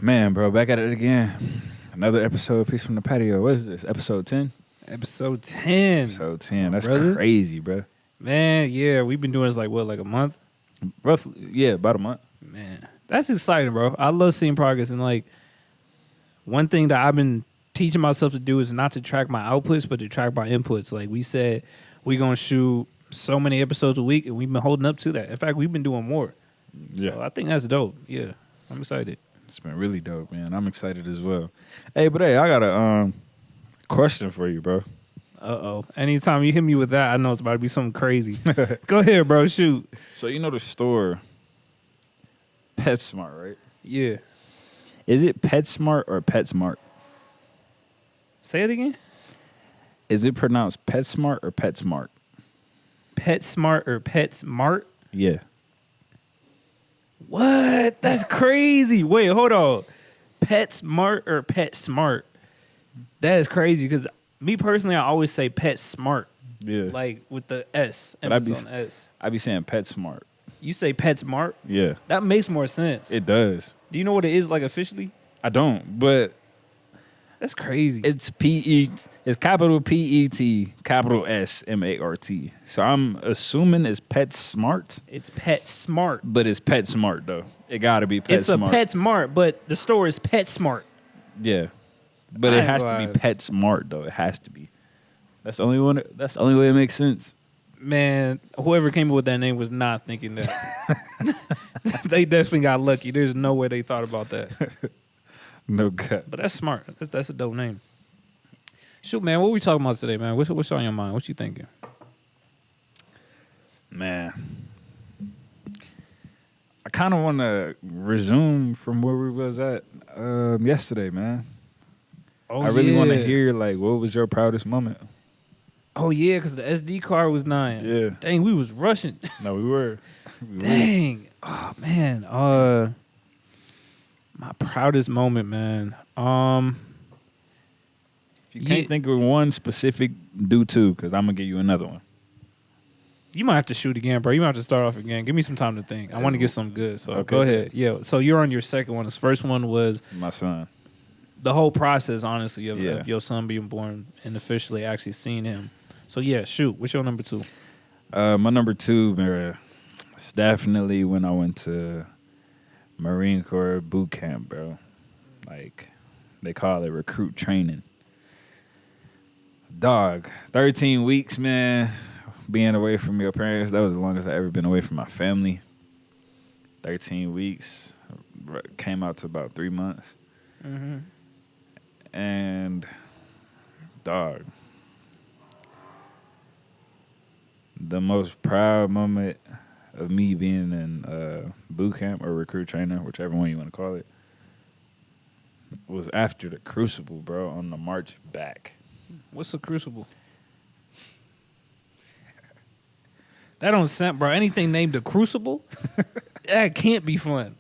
Man, bro, back at it again. Another episode of Peace from the Patio. What is this? Episode 10? Episode 10. Episode 10. My That's brother. crazy, bro. Man, yeah, we've been doing this like a month? Roughly, yeah, about a month. Man, that's exciting, bro. I love seeing progress. And like, one thing that I've been teaching myself to do is not to track my outputs, but to track my inputs. Like we said, we're going to shoot so many episodes a week, and we've been holding up to that. In fact, we've been doing more. Yeah. So I think that's dope. Yeah, I'm excited. It's been really dope, man. I'm excited as well. Hey, but hey, I got a question for you, bro. Uh-oh. Anytime you hit me with that, I know it's about to be something crazy. Go ahead, bro. Shoot. So you know the store PetSmart, right? Yeah. Is it PetSmart or PetSmart? Say it again. Is it pronounced PetSmart or PetSmart? PetSmart or PetSmart? Yeah. What? That's crazy. Wait, hold on. PetSmart or PetSmart? That is crazy because me personally, I always say PetSmart. Yeah. Like with the S. But Emphasis on S. I be saying PetSmart. You say PetSmart? Yeah. That makes more sense. It does. Do you know what it is like officially? I don't, but That's crazy. it's P-E, it's capital P-E-T, capital S-M-A-R-T. So I'm assuming it's PetSmart, It's PetSmart. but it's PetSmart though. It gotta be PetSmart. It's a PetSmart, but the store is PetSmart. Yeah. But I it ain't has to gonna be lie. PetSmart though. It has to be. That's the only one. That's the only way it makes sense. Man, whoever came up with that name was not thinking that. They definitely got lucky. There's no way they thought about that. No gut. But that's smart. That's a dope name. Shoot, man, what we talking about today, man? What's on your mind? What you thinking? Man. I kind of want to resume from where we was at yesterday, man. Oh, I really want to hear, like, what was your proudest moment? Oh yeah, because the SD card was 9. Yeah. Dang, we was rushing. No, we were. Dang. Oh man. My proudest moment, man. If you can't think of one specific, do two, because I'm going to give you another one. You might have to shoot again, bro. You might have to start off again. Give me some time to think. I want to get something good. So Okay. go ahead. Yeah. So you're on your second one. This first one was My son. the whole process, honestly, of, Yeah. of your son being born and officially actually seeing him. So yeah, shoot. What's your number 2? My number 2, man, it's definitely when I went to Marine Corps boot camp, bro. Like, they call it recruit training. Dog, 13 weeks, man, being away from your parents. That was the longest I ever been away from my family. 13 weeks. Came out to about 3 months. Mm-hmm. And, dog, the most proud moment of me being in boot camp or recruit trainer, whichever one you want to call it, was after the Crucible, bro, on the march back. What's a crucible? That don't sound, bro. Anything named a crucible, that can't be fun.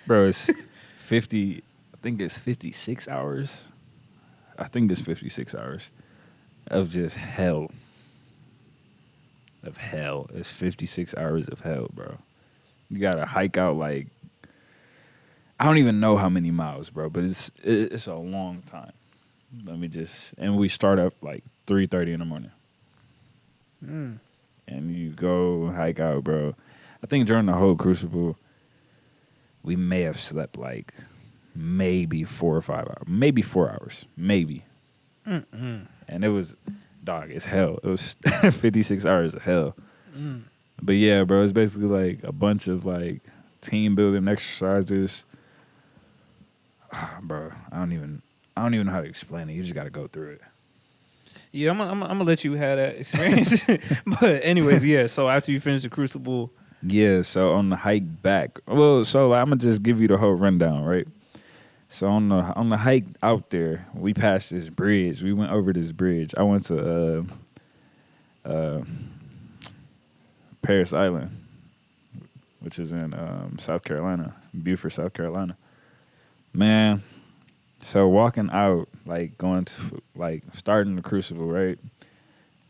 Bro, it's 50, I think it's 56 hours. I think it's 56 hours of just hell. Of hell. It's 56 hours of hell, bro. You got to hike out like, I don't even know how many miles, bro, but it's a long time. And we start up like 3:30 in the morning. Mm. And you go hike out, bro. I think during the whole Crucible, we may have slept like maybe 4 or 5 hours. Maybe 4 hours. Maybe. Mm-mm. And it was, dog, it's hell. It was 56 hours of hell. Mm. But yeah, bro, it's basically like a bunch of like team building exercises. Bro, I don't even know how to explain it. You just got to go through it. Yeah, I'm gonna let you have that experience. But anyways, yeah. So after you finish the crucible, Yeah, so on the hike back, well, so I'm gonna just give you the whole rundown, right? So on the hike out there, we passed this bridge. We went over this bridge. I went to Paris Island, which is in South Carolina, Beaufort, South Carolina. Man, so walking out, like going to like starting the Crucible, right?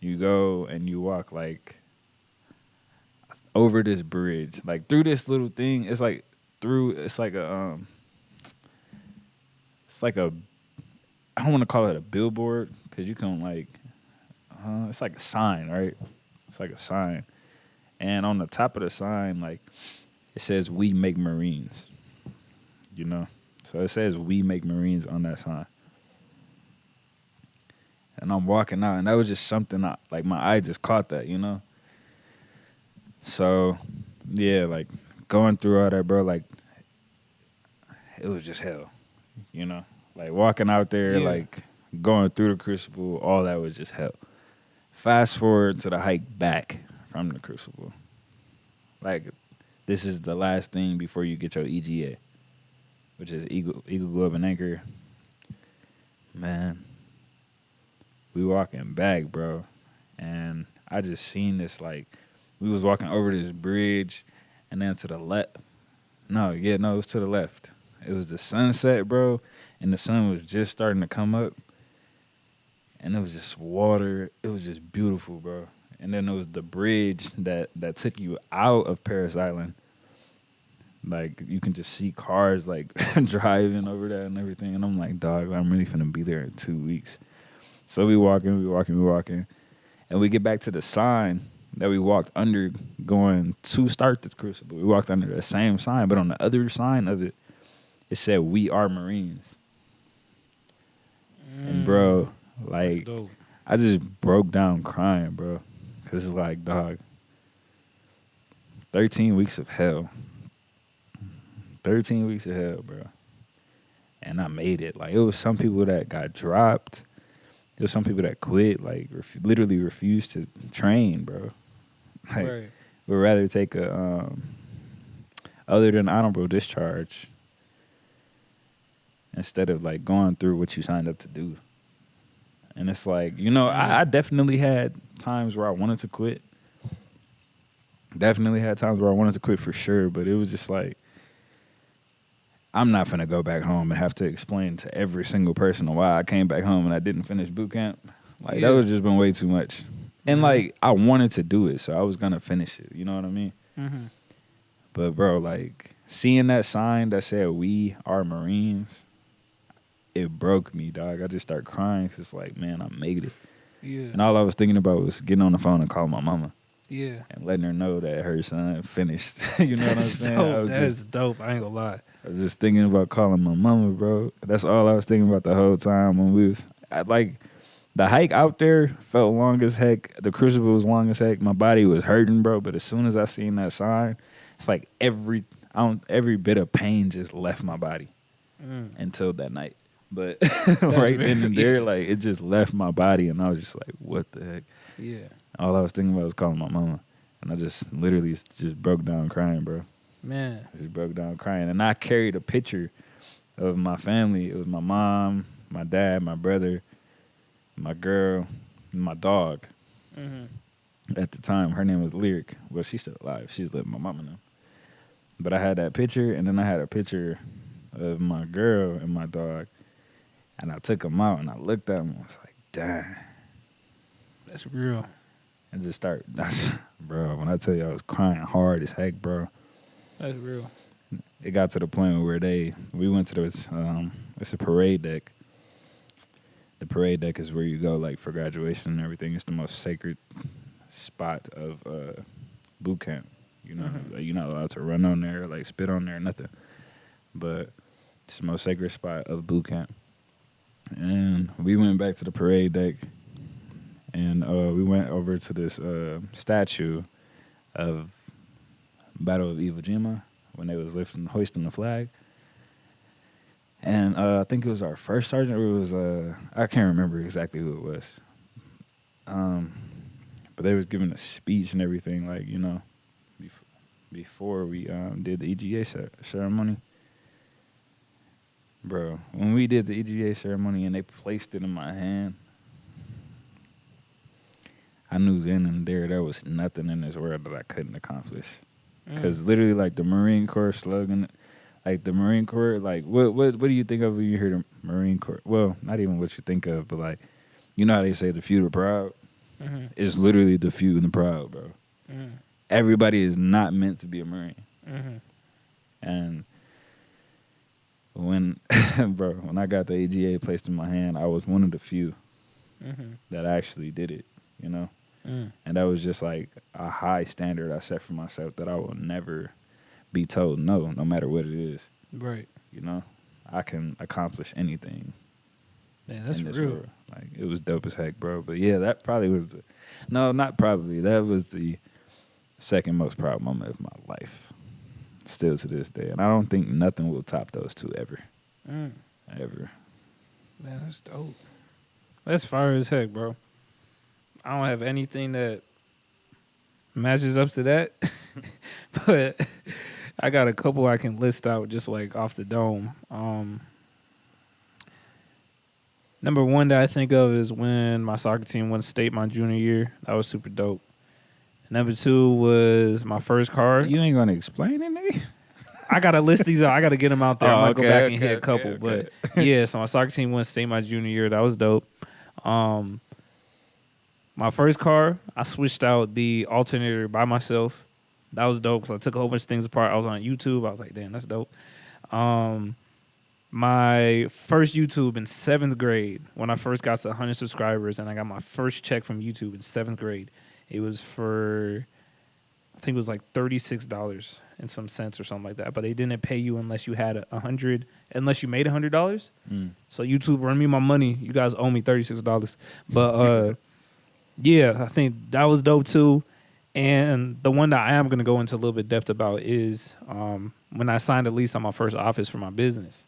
You go and you walk like over this bridge, like through this little thing. It's like a it's like a, I don't want to call it a billboard because you can like, it's like a sign, right? It's like a sign, and on the top of the sign, like it says "We Make Marines." You know, so it says "We Make Marines" on that sign. And I'm walking out, and that was just something like my eye just caught that, you know. So, yeah, like going through all that, bro, like it was just hell, you know. Like walking out there, Yeah. like going through the crucible, all that was just hell. Fast forward to the hike back from the crucible. Like this is the last thing before you get your EGA, which is Eagle Globe and Anchor. Man, we walking back, bro, and I just seen this like we was walking over this bridge, and then to the left. No, yeah, no, it was to the left. It was the sunset, bro, and the sun was just starting to come up, and it was just water. It was just beautiful, bro. And then there was the bridge that took you out of Paris Island. Like you can just see cars like driving over that and everything. And I'm like, dog, I'm really finna be there in 2 weeks. So we walking, and we get back to the sign that we walked under going to start the crucible. We walked under the same sign, but on the other sign of it, it said "We Are Marines." And bro, That's like dope. I just broke down crying, bro, because it's like, dog, 13 weeks of hell, 13 weeks of hell, bro, and I made it. Like it was some people that got dropped. There's some people that quit, like literally refused to train, bro. Like Right. would rather take a other than honorable discharge instead of like going through what you signed up to do. And it's like, you know, I definitely had times where I wanted to quit. Definitely had times where I wanted to quit for sure, but it was just like I'm not finna go back home and have to explain to every single person why I came back home and I didn't finish boot camp. Like that Yeah. was just been way too much. And like I wanted to do it, so I was gonna finish it. You know what I mean? Mm-hmm. But bro, like seeing that sign that said "We Are Marines," it broke me, dog. I just started crying because it's like, man, I made it. Yeah. And all I was thinking about was getting on the phone and calling my mama Yeah. and letting her know that her son finished. You know what I'm That's saying? dope. That is dope. I ain't gonna lie. I was just thinking about calling my mama, bro. That's all I was thinking about the whole time when we was like the hike out there felt long as heck. The crucible was long as heck. My body was hurting, bro. But as soon as I seen that sign, it's like every bit of pain just left my body until that night. But right then and there, like it just left my body, and I was just like, "What the heck?" Yeah. All I was thinking about was calling my mama, and I just literally just broke down crying, bro. Man. I just broke down crying, and I carried a picture of my family. It was my mom, my dad, my brother, my girl, and my dog. At the time, her name was Lyric. Well, she's still alive. She's living my mama now. But I had that picture, and then I had a picture of my girl and my dog. And I took them out, and I looked at them, and I was like, damn. That's real. And just bro, when I tell you I was crying hard as heck, bro. That's real. It got to the point where we went to this, it's a parade deck. The parade deck is where you go, like, for graduation and everything. It's the most sacred spot of boot camp. You know, like, you're not allowed to run on there, like, spit on there, nothing. But it's the most sacred spot of boot camp. And we went back to the parade deck, and we went over to this statue of Battle of Iwo Jima when they was hoisting the flag. And I think it was our first sergeant, or it was I can't remember exactly who it was. But they was giving a speech and everything, like, you know, before we did the EGA ceremony. Bro, when we did the EGA ceremony and they placed it in my hand, I knew then and there was nothing in this world that I couldn't accomplish. Because literally, like, the Marine Corps slogan, like, the Marine Corps, like, what do you think of when you hear the Marine Corps? Well, not even what you think of, but, like, you know how they say the few the proud? It's literally the few and the proud, bro. Everybody is not meant to be a Marine. And when bro, when I got the AGA placed in my hand, I was one of the few Mm-hmm. that actually did it, you know? Mm. And that was just like a high standard I set for myself that I will never be told no matter what it is, Right. you know? I can accomplish anything Man, that's in this real. world. Like, it was dope as heck, bro. But yeah, that probably was no, not probably. That was the second most proud moment of my life. Still to this day. And I don't think nothing will top those two ever. Mm. Ever. Man, that's dope. That's fire as heck, bro. I don't have anything that matches up to that, but I got a couple I can list out just like off the dome. Number one that I think of is when my soccer team won state my junior year. That was super dope. Number two was my first car. You ain't gonna explain it, nigga? I gotta list these out. I gotta get them out there. I might go back and hit a couple, okay. but yeah. So my soccer team won state my junior year. That was dope. My first car, I switched out the alternator by myself. That was dope because I took a whole bunch of things apart. I was on YouTube. I was like, damn, that's dope. My first YouTube in 7th grade, when I first got to 100 subscribers, and I got my first check from YouTube in 7th grade. It was for, I think it was like $36 and some cents or something like that. But they didn't pay you unless you had unless you made $100. So YouTube, run me my money. You guys owe me $36. But yeah, I think that was dope too. And the one that I am going to go into a little bit depth about is when I signed a lease on my first office for my business.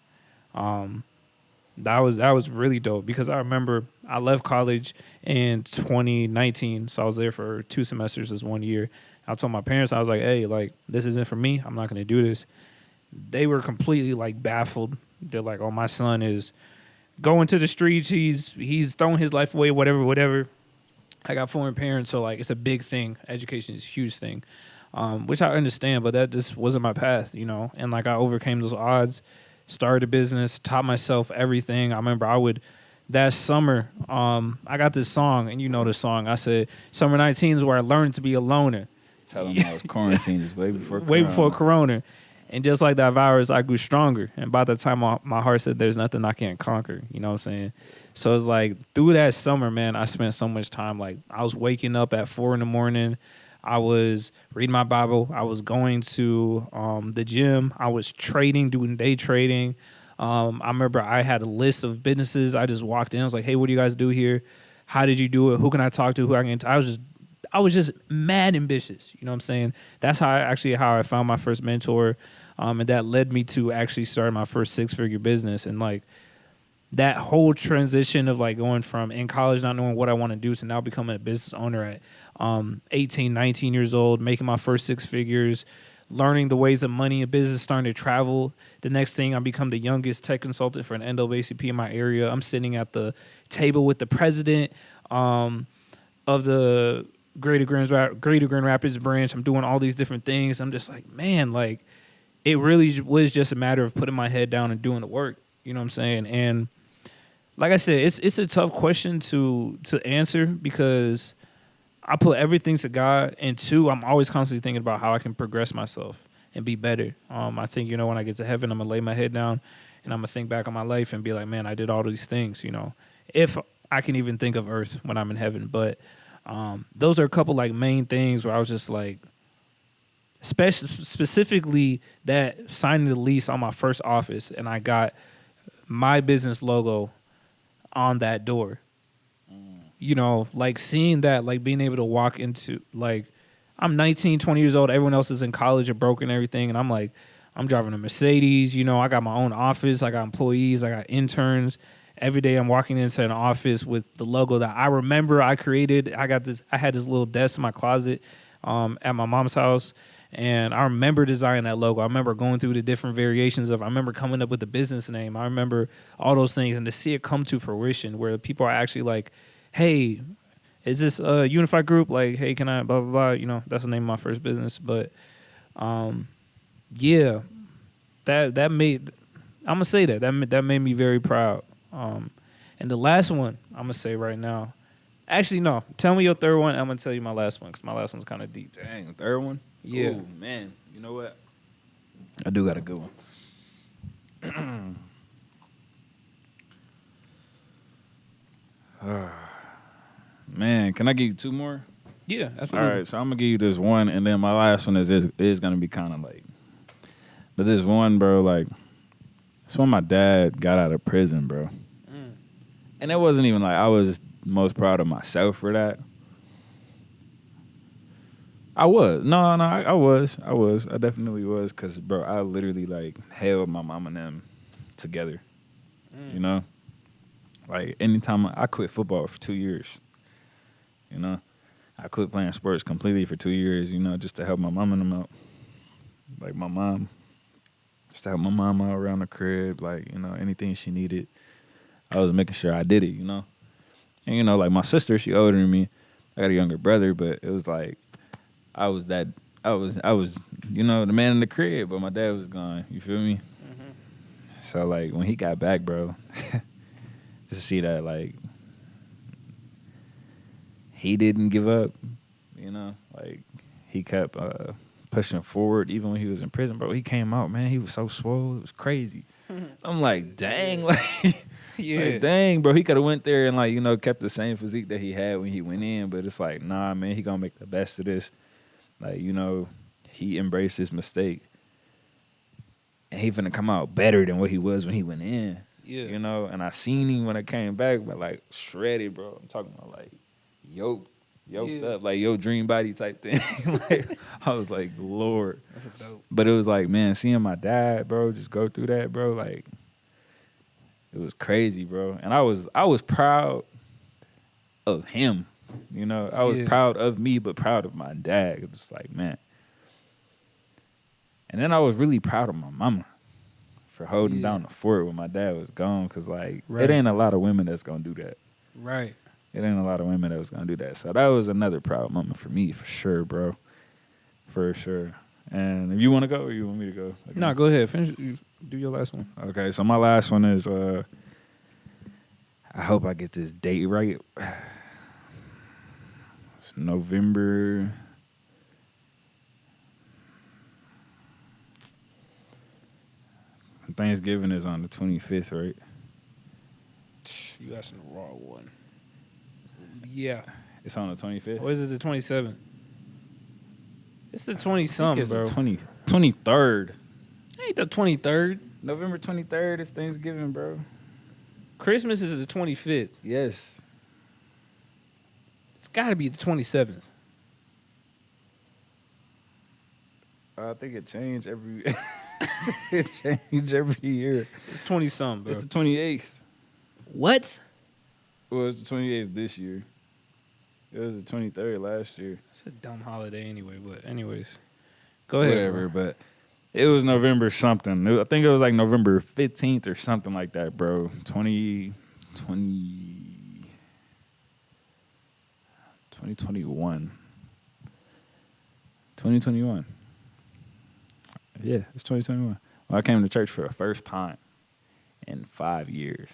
That was really dope because I remember I left college in 2019, so I was there for 2 semesters as 1 year. I told my parents, I was like, hey, like, this isn't for me. I'm not going to do this. They were completely like baffled. They're like, oh, my son is going to the streets. He's throwing his life away, whatever. I got foreign parents, so like it's a big thing. Education is a huge thing, which I understand, but that just wasn't my path, you know. And like I overcame those odds, started a business, taught myself everything. I remember that summer, I got this song, and you know the song. I said, "Summer 19 is where I learned to be a loner." Tell them I was quarantined just way before way before Corona. And just like that virus, I grew stronger. And by the time my heart said, there's nothing I can't conquer. You know what I'm saying? So it's like through that summer, man, I spent so much time. Like I was waking up at 4 a.m. I was reading my Bible. I was going to the gym. I was trading, doing day trading. I remember I had a list of businesses. I just walked in. I was like, hey, what do you guys do here? How did you do it? Who can I talk to? Who I can I was just mad ambitious. You know what I'm saying? That's how I found my first mentor. And that led me to actually start my first 6-figure business. And like that whole transition of like going from in college not knowing what I want to do to now becoming a business owner at 18, 19 years old, making my first 6 figures, learning the ways of money and business, starting to travel. The next thing, I become the youngest tech consultant for an NAACP in my area. I'm sitting at the table with the president of the Greater Grand Rapids branch. I'm doing all these different things. I'm just like, man, like it really was just a matter of putting my head down and doing the work. You know what I'm saying? And like I said, it's a tough question to answer because I put everything to God, and 2, I'm always constantly thinking about how I can progress myself and be better. I think, you know, when I get to heaven, I'm gonna lay my head down and I'm gonna think back on my life and be like, man, I did all these things, you know, if I can even think of earth when I'm in heaven. But those are a couple like main things where I was just like, specifically that signing the lease on my first office, and I got my business logo on that door. You know, like seeing that, like being able to walk into, like, I'm 19, 20 years old. Everyone else is in college or broke and everything. And I'm like, I'm driving a Mercedes. You know, I got my own office. I got employees. I got interns. Every day I'm walking into an office with the logo that I remember I created. I had this little desk in my closet at my mom's house. And I remember designing that logo. I remember going through the different variations of, I remember coming up with the business name. I remember all those things, and to see it come to fruition where people are actually like, hey, is this a unified group? Like, hey, can I blah, blah, blah. You know, that's the name of my first business. But yeah, that made, I'm going to say that made me very proud. And the last one I'm going to say right now, actually, no, tell me your third one. I'm going to tell you my last one because my last one's kind of deep. Dang, third one? Yeah. Ooh, man, you know what? I do got a good one. Man, can I give you two more? Yeah, All absolutely. right, so I'm gonna give you this one, and then my last one is gonna be kind of like, but this one, bro, like, it's when my dad got out of prison, bro, Mm. and it wasn't even like I was most proud of myself for that. I was, no, I definitely was, cause bro, I literally like held my mom and them together, Mm. you know, like anytime I quit football for 2 years, you know, I quit playing sports completely for 2 years, you know, just to help my mom and them out, like my mom. Just to help my mom out around the crib, like, you know, anything she needed. I was making sure I did it, you know? And, you know, like my sister, she older than me. I got a younger brother, but it was like I was that I was, you know, the man in the crib, but my dad was gone. You feel me? Mm-hmm. So like when he got back, bro, just to see that like he didn't give up, you know, like he kept pushing forward even when he was in prison, bro. He came out, man, he was so swole, it was crazy. I'm like, dang, like Yeah. like, dang, bro, he could have went there and like, you know, kept the same physique that he had when he went in, but it's like, nah, man, he gonna make the best of this. Like, you know, he embraced his mistake, and he finna come out better than what he was when he went in. Yeah. You know, and I seen him when I came back, but like shredded, bro. I'm talking about like yoked Yeah. up, like yo dream body type thing. Like I was like, Lord. That's dope. But it was like, man, seeing my dad, bro, just go through that, bro, like it was crazy, bro. And I was proud of him. You know, I was Yeah. proud of me, but proud of my dad. It's just like, man. And then I was really proud of my mama for holding Yeah. down the fort when my dad was gone. Cause like, it Right. ain't a lot of women that's gonna do that. Right. It ain't a lot of women that was gonna do that. So that was another proud moment for me, for sure, bro. For sure. And if you want to go, or you want me to go? No, go ahead. Finish. You do your last one. Okay, so my last one is. I hope I get this date right. It's November. Thanksgiving is on the 25th, right? You asking the wrong one. Yeah. It's on the 25th. Or is it the 27th? It's the 20 I think something, it's bro. the 23rd. Ain't the 23rd. November 23rd is Thanksgiving, bro. Christmas is the 25th. Yes. It's got to be the 27th. I think it changed every it changed every year. It's 20 something, bro. It's the 28th. What? Well, it's the 28th this year. It was the 23rd last year. It's a dumb holiday anyway, but anyways. Go ahead, Whatever, bro. but it was November something. I think it was like November 15th or something like that, bro. 2021. 2021. Yeah, it's 2021. Well, I came to church for the first time in 5 years.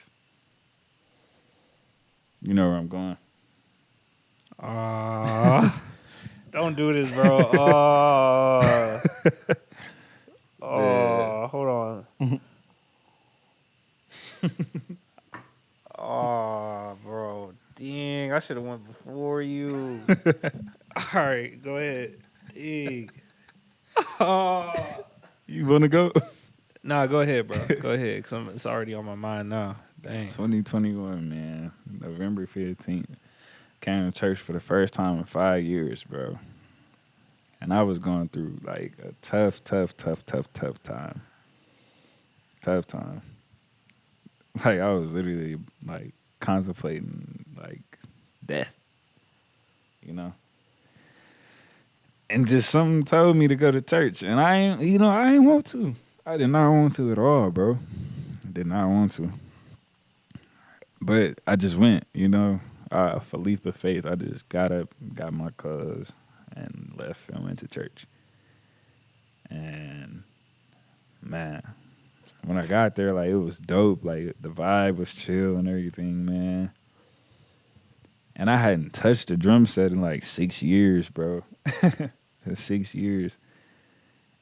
You know where I'm going. Don't do this, bro. Yeah. Hold on. Bro. Dang, I should have went before you. All right, go ahead. Dang. You want to go? Nah, go ahead, bro. Go ahead, because it's already on my mind now. Dang. 2021, man. November 15th. Came to church for the first time in 5 years, bro. And I was going through like a tough time. Tough time. Like I was literally like contemplating like death, you know. And just something told me to go to church, and I ain't want to. I did not want to at all, bro. I did not want to. But I just went, you know. For leap of faith, I just got up, got my clothes, and left and went to church. And man, when I got there, like it was dope. Like the vibe was chill and everything, man. And I hadn't touched a drum set in like 6 years, bro. 6 years.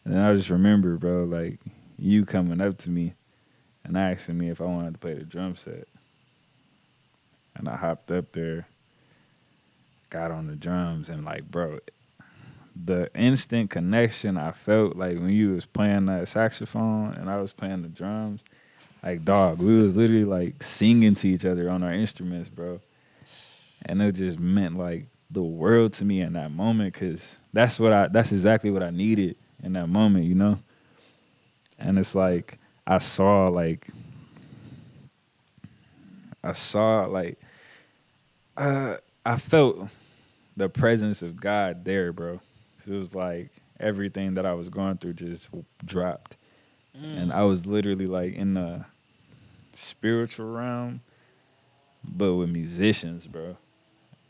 And then I just remember, bro, like you coming up to me and asking me if I wanted to play the drum set. and I hopped up there, got on the drums, and like, bro, the instant connection I felt like when you was playing that saxophone and I was playing the drums, like dog, we was literally like singing to each other on our instruments, bro. And it just meant like the world to me in that moment because that's exactly what I needed in that moment, you know. And it's like I saw like I saw like uh, I felt the presence of God there, bro. 'Cause it was like everything that I was going through just dropped, and I was literally like in the spiritual realm, but with musicians, bro.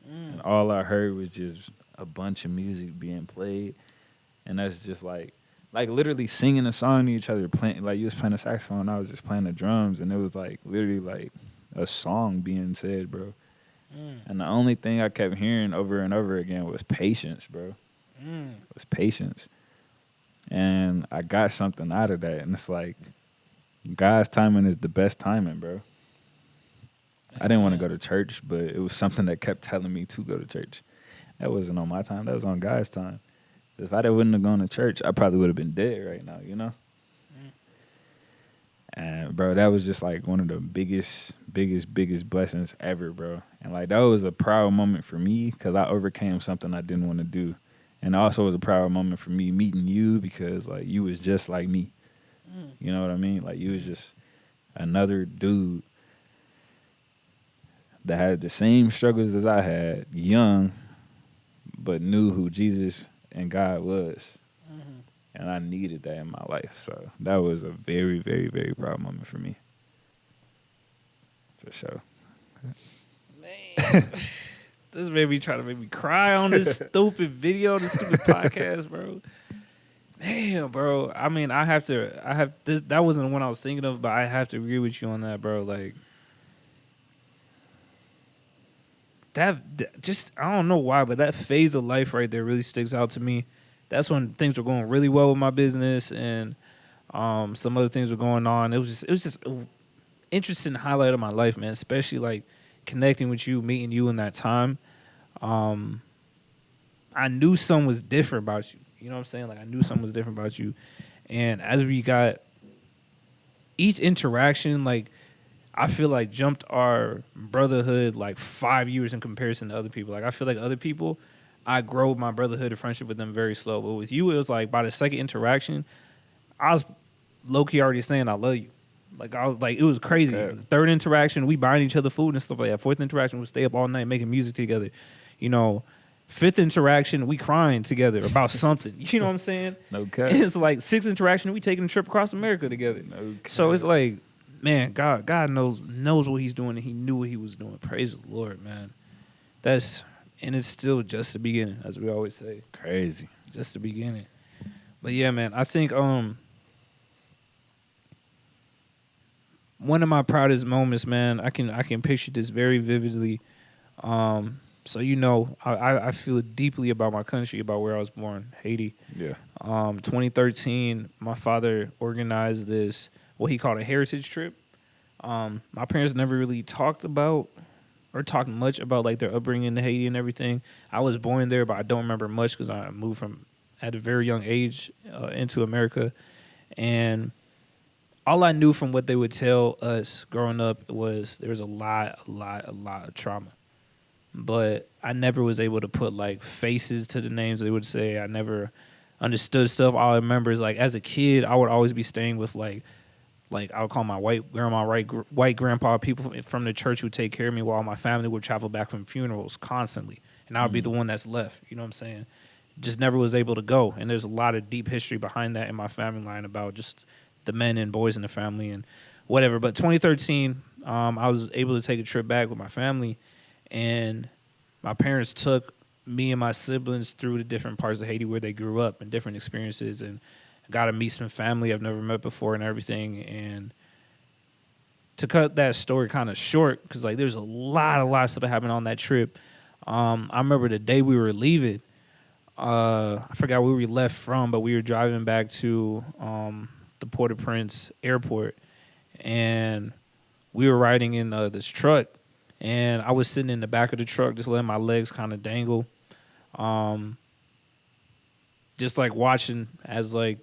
And all I heard was just a bunch of music being played, and that's just like literally singing a song to each other, playing like you was playing a saxophone, I was just playing the drums, and it was like literally like a song being said, bro. And the only thing I kept hearing over and over again was patience, bro. It was patience, and I got something out of that, and it's like God's timing is the best timing, bro. I didn't want to go to church, but it was something that kept telling me to go to church. That wasn't on my time. That was on God's time. If I wouldn't have gone to church, I probably would have been dead right now, you know? And bro, that was just like one of the biggest blessings ever, bro. And like that was a proud moment for me because I overcame something I didn't want to do. And also was a proud moment for me meeting you because like you was just like me. You know what I mean? Like you was just another dude that had the same struggles as I had, young, but knew who Jesus and God was. And I needed that in my life. So that was a very, very, very proud moment for me. For sure. Man, this made me try to make me cry on this stupid video, this stupid podcast, bro. Damn, bro. I mean, I have this. That wasn't the one I was thinking of, but I have to agree with you on that, bro. Like just I don't know why, but that phase of life right there really sticks out to me. That's when things were going really well with my business, and some other things were going on. It was just an interesting highlight of my life, man. Especially like connecting with you, meeting you in that time. Um, I knew something was different about you. You know what I'm saying? Like I knew something was different about you. And as we got each interaction, like I feel like jumped our brotherhood like 5 years in comparison to other people. Like I feel like other people, I grow my brotherhood and friendship with them very slow. But with you, it was like by the second interaction, I was low key already saying I love you. Like I was like it was crazy. Okay. The third interaction, we buying each other food and stuff like that. Fourth interaction, we stay up all night making music together. You know, fifth interaction, we crying together about something. You know what I'm saying? No cap. It's like sixth interaction, we taking a trip across America together. No cap. So it's like, man, God knows what He's doing, and He knew what He was doing. Praise the Lord, man. And it's still just the beginning, as we always say. Crazy. Just the beginning. But yeah, man, I think one of my proudest moments, man, I can picture this very vividly. So you know, I feel deeply about my country, about where I was born, Haiti. Yeah. 2013, my father organized this what he called a heritage trip. My parents never really talked about or talked much about like their upbringing in Haiti and everything. I was born there, but I don't remember much because I moved from at a very young age into America, and all I knew from what they would tell us growing up was there was a lot of trauma. But I never was able to put like faces to the names they would say. I never understood stuff. All I remember is like as a kid, I would always be staying with like I would call my white grandma, white grandpa, people from the church who would take care of me while my family would travel back from funerals constantly, and I would be the one that's left. You know what I'm saying? Just never was able to go, and there's a lot of deep history behind that in my family line about just the men and boys in the family and whatever. But 2013, I was able to take a trip back with my family, and my parents took me and my siblings through the different parts of Haiti where they grew up and different experiences, and got to meet some family I've never met before and everything. And to cut that story kind of short, because like there's a lot of stuff that happened on that trip. I remember the day we were leaving. I forgot where we left from, but we were driving back to the Port-au-Prince airport, and we were riding in this truck, and I was sitting in the back of the truck, just letting my legs kind of dangle, just like watching as like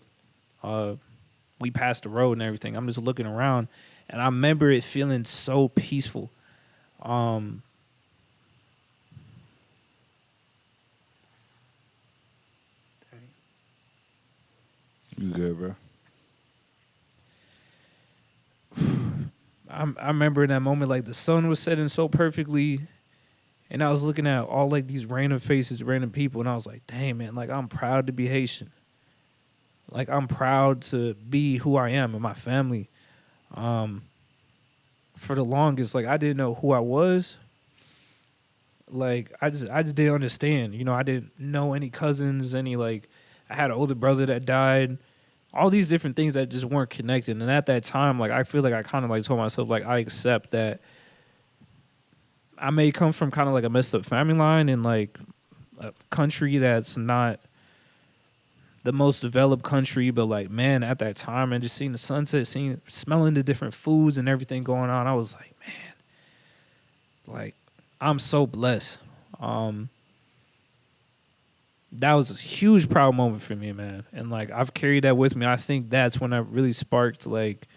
we passed the road and everything. I'm just looking around, and I remember it feeling so peaceful. Um, You good, bro? I remember in that moment, like the sun was setting so perfectly, and I was looking at all like these random faces, random people, and I was like, "Dang, man! Like I'm proud to be Haitian. Like I'm proud to be who I am and my family." For the longest, like I didn't know who I was. Like I just didn't understand. You know, I didn't know any cousins, any like I had an older brother that died. All these different things that just weren't connected. And at that time, like I feel like I kind of like told myself like I accept that I may come from kind of like a messed up family line in like a country that's not the most developed country, but like man, at that time and just seeing the sunset, smelling the different foods and everything going on, I was like, man, like I'm so blessed. Um, that was a huge proud moment for me, man. And like I've carried that with me. I think that's when I really sparked like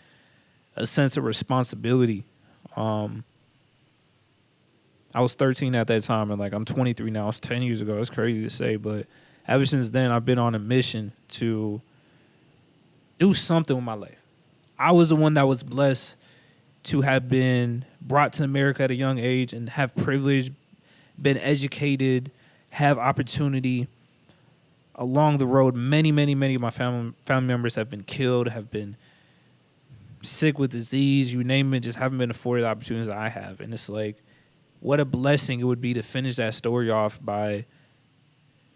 a sense of responsibility. Um, I was 13 at that time, and like I'm 23 now. It's 10 years ago. It's crazy to say, but ever since then, I've been on a mission to do something with my life. I was the one that was blessed to have been brought to America at a young age and have privilege, been educated, have opportunity. Along the road, many of my family members have been killed, have been sick with disease, you name it, just haven't been afforded the opportunities that I have. And it's like, what a blessing it would be to finish that story off by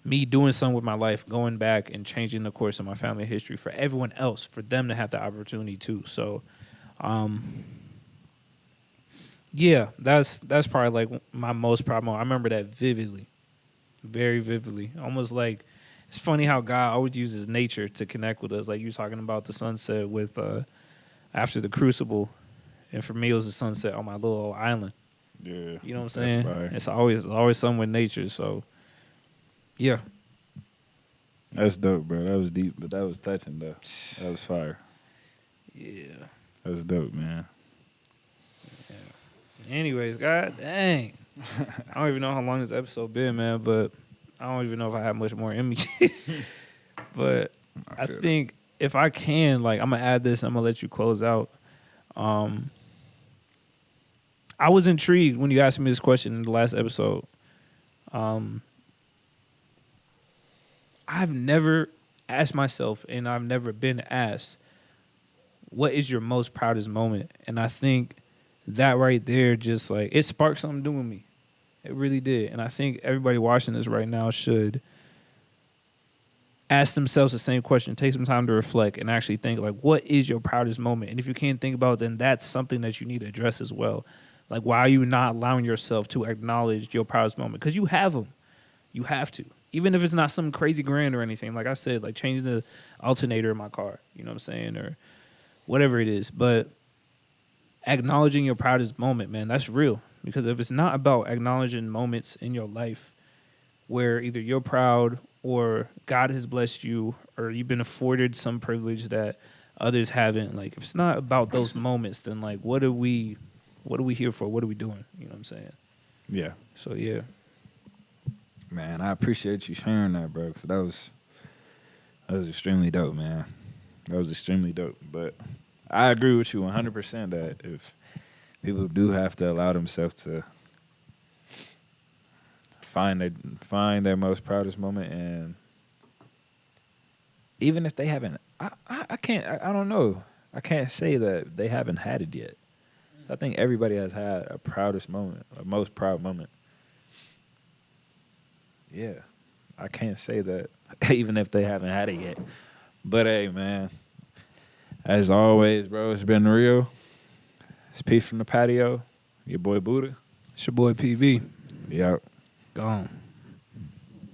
me doing something with my life, going back and changing the course of my family history for everyone else, for them to have the opportunity too. So, yeah, that's probably like my most proud moment. I remember that vividly, very vividly. Almost like it's funny how God always uses nature to connect with us. Like you talking about the sunset with after the crucible, and for me it was the sunset on my little island. Yeah, You know what I'm that's saying? fire. It's always something with nature. So yeah, That's dope, bro. That was deep, but that was touching, though. That was fire. yeah. That's dope, man. Anyways, god dang, I don't even know how long this episode been, man. But I don't even know if I have much more in me. But I feel think if I can, like, I'm gonna add this. I'm gonna let you close out. Um, I was intrigued when you asked me this question in the last episode. Um, I've never asked myself, and I've never been asked, what is your most proudest moment? And I think that right there just like it sparked something new in me. It really did. And I think everybody watching this right now should ask themselves the same question. Take some time to reflect and actually think like, what is your proudest moment? And if you can't think about it, then that's something that you need to address as well. Like, why are you not allowing yourself to acknowledge your proudest moment? Because you have them. You have to. Even if it's not something crazy grand or anything. Like I said, like changing the alternator in my car. You know what I'm saying? Or whatever it is. But acknowledging your proudest moment, man, that's real. Because if it's not about acknowledging moments in your life where either you're proud or God has blessed you or you've been afforded some privilege that others haven't, like if it's not about those moments, then like what are we here for? What are we doing? You know what I'm saying? Yeah. So yeah. Man, I appreciate you sharing that, bro. 'Cause that was extremely dope, man. That was extremely dope. But I agree with you 100% that if people do have to allow themselves to find their most proudest moment, and even if they haven't, I can't, I don't know, I can't say that they haven't had it yet. I think everybody has had a proudest moment, a most proud moment. Yeah, I can't say that even if they haven't had it yet. But hey, man, as always, bro, it's been real. It's Peace from the Patio. Your boy Buddha. It's your boy PB. We out. Gone.